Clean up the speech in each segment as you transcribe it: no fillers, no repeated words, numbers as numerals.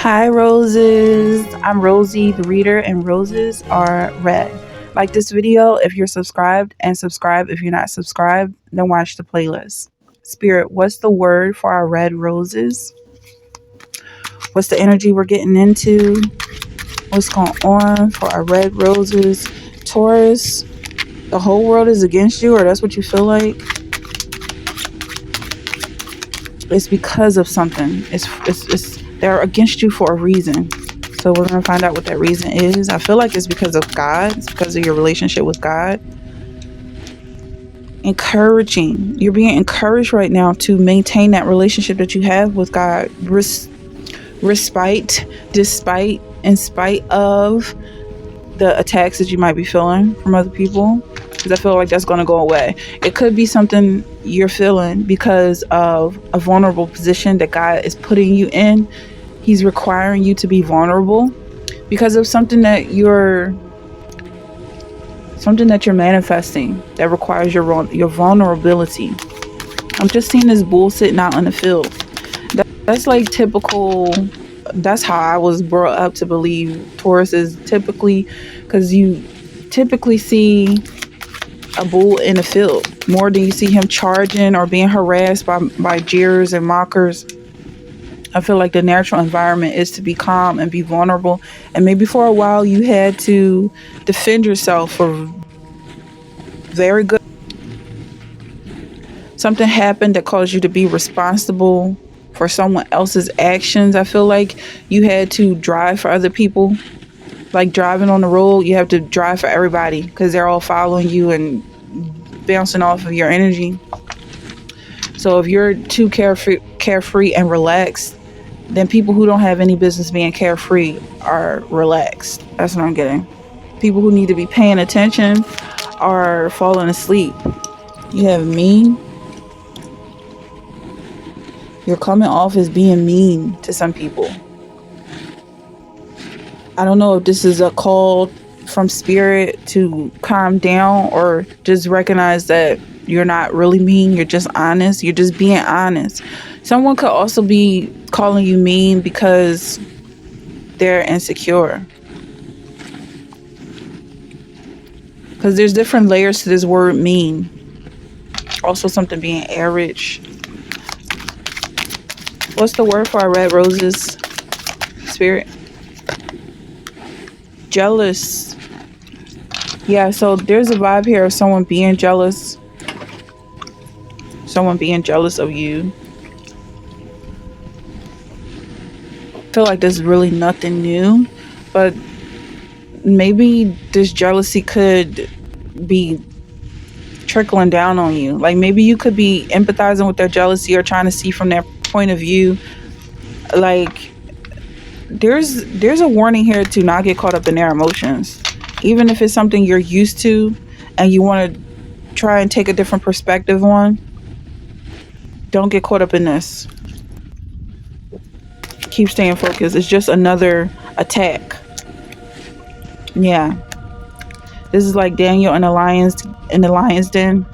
Hi, roses. I'm Rosie, the reader, and roses are red. Like this video if you're subscribed, and subscribe if you're not subscribed, then watch the playlist. Spirit, what's the word for our red roses? What's the energy we're getting into? What's going on for our red roses? Taurus, the whole world is against you, or that's what you feel like? It's because of something. It's they're against you for a reason. So we're going to find out what that reason is. I feel like it's because of God. It's because of your relationship with God. Encouraging. You're being encouraged right now to maintain that relationship that you have with God. Despite, in spite of the attacks that you might be feeling from other people. Because I feel like that's going to go away. It could be something you're feeling because of a vulnerable position that God is putting you in. He's requiring you to be vulnerable because of something that you're manifesting that requires your vulnerability. I'm just seeing this bull sitting out in the field. That's like typical. That's how I was brought up to believe Taurus is typically, because you typically see a bull in the field more than you see him charging or being harassed by jeers and mockers. I feel like the natural environment is to be calm and be vulnerable. And maybe for a while you had to defend yourself for very good. Something happened that caused you to be responsible for someone else's actions. I feel like you had to drive for other people. Like driving on the road, you have to drive for everybody because they're all following you and bouncing off of your energy. So if you're too carefree and relaxed, then people who don't have any business being carefree are relaxed. That's what I'm getting. People who need to be paying attention are falling asleep. You have mean. You're coming off as being mean to some people. I don't know if this is a call from spirit to calm down or just recognize that you're not really mean. You're just honest. You're just being honest. Someone could also be calling you mean because they're insecure. Because there's different layers to this word mean. Also something being average. What's the word for our red roses? Spirit. Jealous. Yeah, so there's a vibe here of someone being jealous. Someone being jealous of you. I feel like there's really nothing new, but maybe this jealousy could be trickling down on you. Like maybe you could be empathizing with their jealousy or trying to see from their point of view. Like there's a warning here to not get caught up in their emotions. Even if it's something you're used to and you want to try and take a different perspective on, don't get caught up in this. Keep staying focused. It's just another attack. Yeah. This is like Daniel in the lion's den.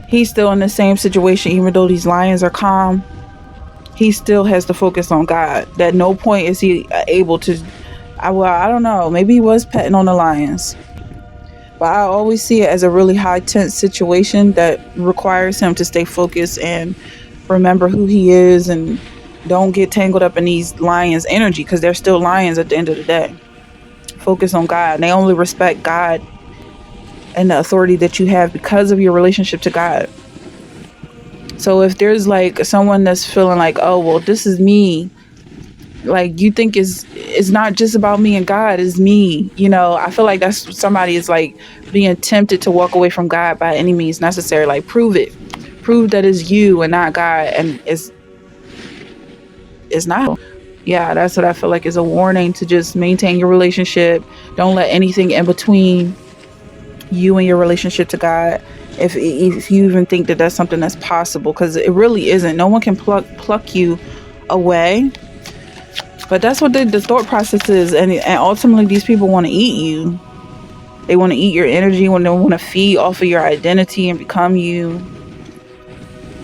He's still in the same situation, even though these lions are calm. He still has to focus on God. At no point is he able to. I don't know. Maybe he was petting on the lions. But I always see it as a really high tense situation that requires him to stay focused and remember who he is and don't get tangled up in these lions' energy because they're still lions at the end of the day. Focus on God. They only respect God and the authority that you have because of your relationship to God. So if there's like someone that's feeling like, oh, well, this is me. Like you think it's not just about me and God, it's me. You know, I feel like that's somebody is like being tempted to walk away from God by any means necessary. Like prove it. Prove that it's you and not God. And it's not. Yeah, that's what I feel like is a warning to just maintain your relationship. Don't let anything in between you and your relationship to God. If you even think that that's something that's possible, because it really isn't. No one can pluck you away. But that's what the thought process is. And ultimately, these people want to eat you. They want to eat your energy. When they want to feed off of your identity and become you.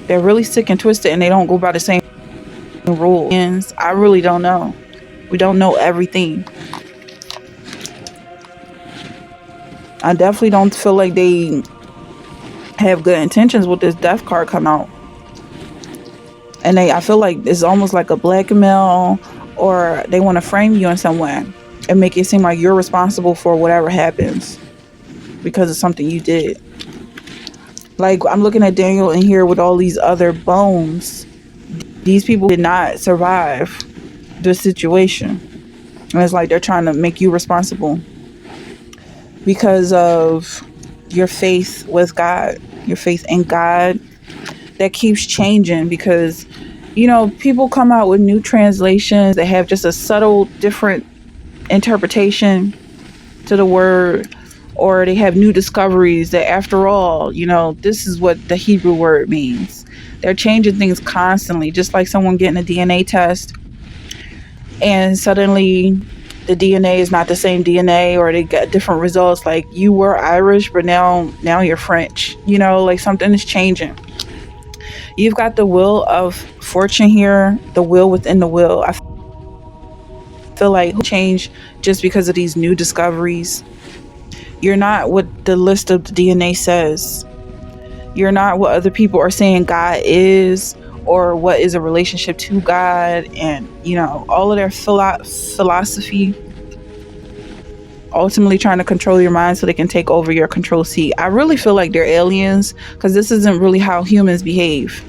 They're really sick and twisted, and they don't go by the same. rules. I really don't know. We don't know everything. I definitely don't feel like they have good intentions with this death card come out. And I feel like it's almost like a blackmail, or they want to frame you in some way and make it seem like you're responsible for whatever happens because of something you did. Like, I'm looking at Daniel in here with all these other bones. These people did not survive the situation. And it's like they're trying to make you responsible because of your faith with God, your faith in God that keeps changing. Because, people come out with new translations that have just a subtle different interpretation to the word, or they have new discoveries that after all, this is what the Hebrew word means. They're changing things constantly, just like someone getting a DNA test and suddenly the DNA is not the same DNA, or they get different results. Like, you were Irish, but now you're French. Like something is changing. You've got the wheel of fortune here, the will within the will. I feel like change just because of these new discoveries. You're not what the list of the DNA says. You're not what other people are saying God is, or what is a relationship to God, and all of their philosophy, ultimately trying to control your mind so they can take over your control seat. I really feel like they're aliens, because this isn't really how humans behave.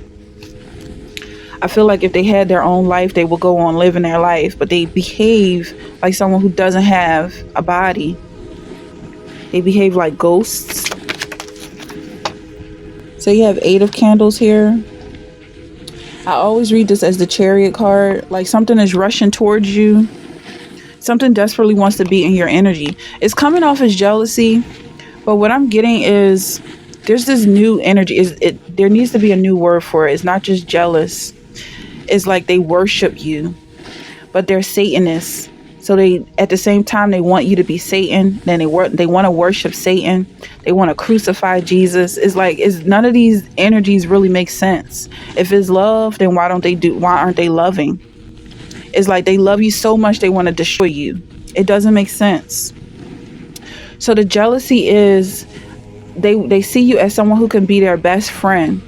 I feel like if they had their own life, they will go on living their life, but they behave like someone who doesn't have a body. They behave like ghosts. So you have 8 of candles here. I always read this as the Chariot card. Like something is rushing towards you. Something desperately wants to be in your energy. It's coming off as jealousy, but what I'm getting is there's this new energy. There needs to be a new word for it. It's not just jealous. It's like they worship you, but they're Satanists. So they, at the same time, they want you to be Satan. Then they want to worship Satan. They want to crucify Jesus. It's like, none of these energies really make sense. If it's love, then why aren't they loving? It's like they love you so much they want to destroy you. It doesn't make sense. So the jealousy is they see you as someone who can be their best friend.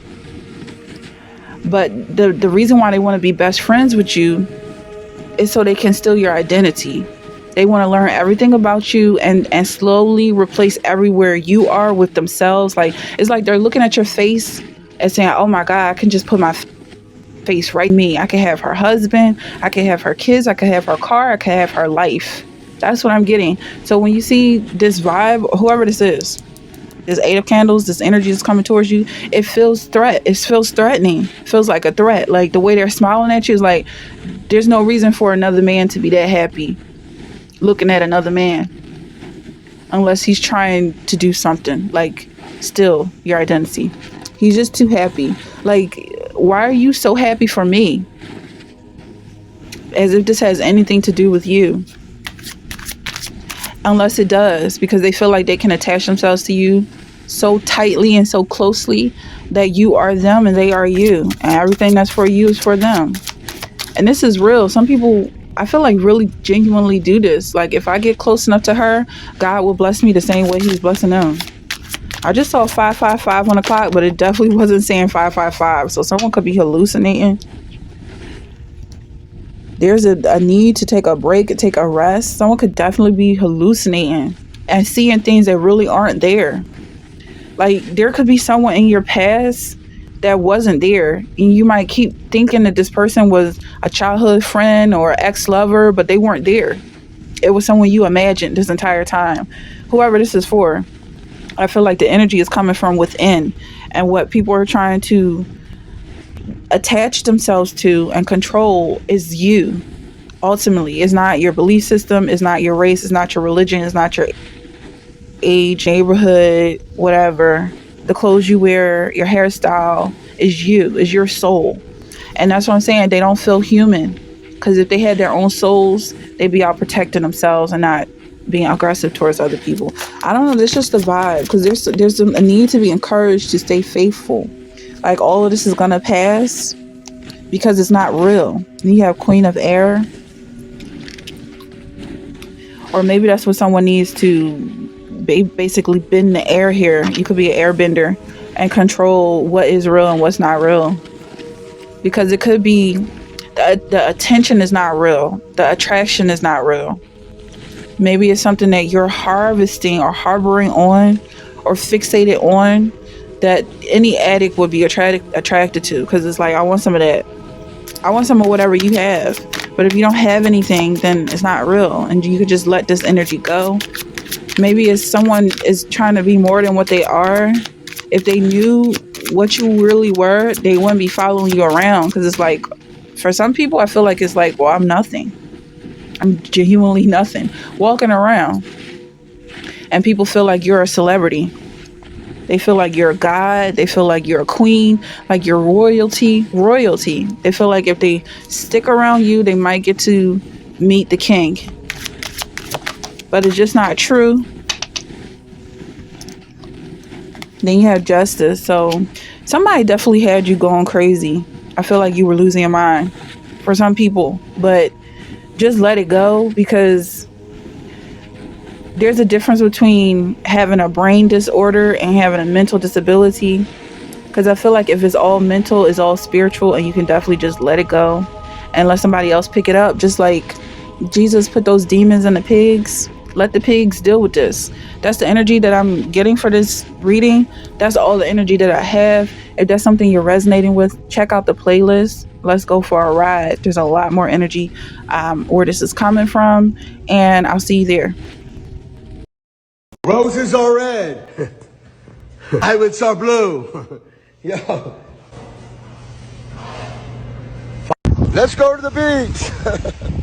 But the reason why they want to be best friends with you is so they can steal your identity. They want to learn everything about you and slowly replace everywhere you are with themselves. Like, it's like they're looking at your face and saying, oh my God, I can just put my face right in me. I can have her husband, I can have her kids, I can have her car, I can have her life. That's what I'm getting. So when you see this vibe, whoever this is, this 8 of candles, this energy is coming towards you, it feels threatening. It feels like a threat. Like the way they're smiling at you is like, there's no reason for another man to be that happy looking at another man, unless he's trying to do something like steal your identity. He's just too happy. Like, why are you so happy for me? As if this has anything to do with you. Unless it does, because they feel like they can attach themselves to you so tightly and so closely that you are them and they are you, and everything that's for you is for them. And this is real. Some people, I feel like, really genuinely do this. Like, if I get close enough to her, God will bless me the same way he's blessing them. I just saw 555 on the clock, but it definitely wasn't saying 555. So someone could be hallucinating. There's a need to take a break, take a rest. Someone could definitely be hallucinating and seeing things that really aren't there. Like, there could be someone in your past that wasn't there, and you might keep thinking that this person was a childhood friend or ex-lover, but they weren't there. It was someone you imagined this entire time. Whoever this is for, I feel like the energy is coming from within, and what people are trying to attach themselves to and control is you. Ultimately, it's not your belief system, it's not your race, it's not your religion, it's not your age, neighborhood, whatever. The clothes you wear, your hairstyle, is you, is your soul. And that's what I'm saying. They don't feel human, because if they had their own souls, they'd be out protecting themselves and not being aggressive towards other people. I don't know, there's just a vibe, because there's a need to be encouraged to stay faithful. Like, all of this is gonna pass, because it's not real. You have Queen of Air, or maybe that's what someone needs to basically bend the air here. You could be an airbender and control what is real and what's not real, because it could be the attention is not real, the attraction is not real. Maybe it's something that you're harvesting or harboring on or fixated on, that any addict would be attracted to, because it's like, I want some of that. I want some of whatever you have. But if you don't have anything, then it's not real, and you could just let this energy go. Maybe it's someone is trying to be more than what they are. If they knew what you really were, they wouldn't be following you around, because it's like, for some people, I feel like it's like, well, I'm nothing. I'm genuinely nothing walking around, and people feel like you're a celebrity. They feel like you're a god. They feel like you're a queen, like you're royalty. They feel like if they stick around you, they might get to meet the king. But it's just not true. Then you have Justice. So somebody definitely had you going crazy. I feel like you were losing your mind for some people, but just let it go, because there's a difference between having a brain disorder and having a mental disability. Because I feel like if it's all mental, it's all spiritual, and you can definitely just let it go and let somebody else pick it up. Just like Jesus put those demons in the pigs. Let the pigs deal with this. That's the energy that I'm getting for this reading. That's all the energy that I have. If that's something you're resonating with, check out the playlist. Let's go for a ride. There's a lot more energy where this is coming from, and I'll see you there. Roses are red. Violets are blue. Yo. Let's go to the beach.